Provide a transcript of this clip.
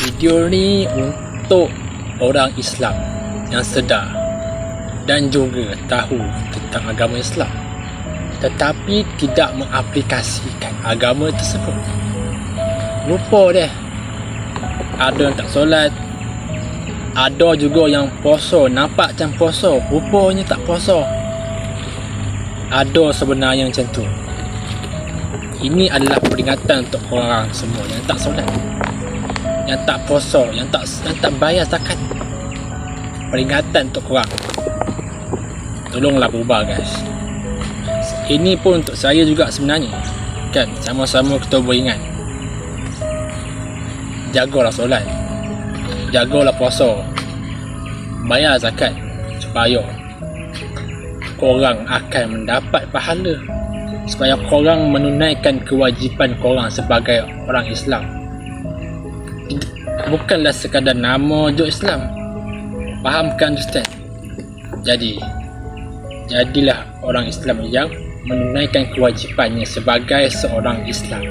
Video ni untuk orang Islam yang sedar dan juga tahu tentang agama Islam tetapi tidak mengaplikasikan agama tersebut. Lupa deh. Ada yang tak solat, ada juga yang puasa, nampak macam puasa, rupanya tak puasa. Ada sebenarnya macam tu. Ini adalah peringatan untuk orang semua yang tak solat, yang tak puasa, yang tak bayar zakat. Peringatan untuk korang. Tolonglah berubah guys. Ini pun untuk saya juga sebenarnya. Kan, sama-sama kita beringat. Jagalah solat, jagalah puasa, bayar zakat supaya korang akan mendapat pahala, supaya korang menunaikan kewajipan korang sebagai orang Islam. Bukanlah sekadar nama je Islam. Fahamkan Ustaz? Jadilah orang Islam yang menunaikan kewajipannya sebagai seorang Islam.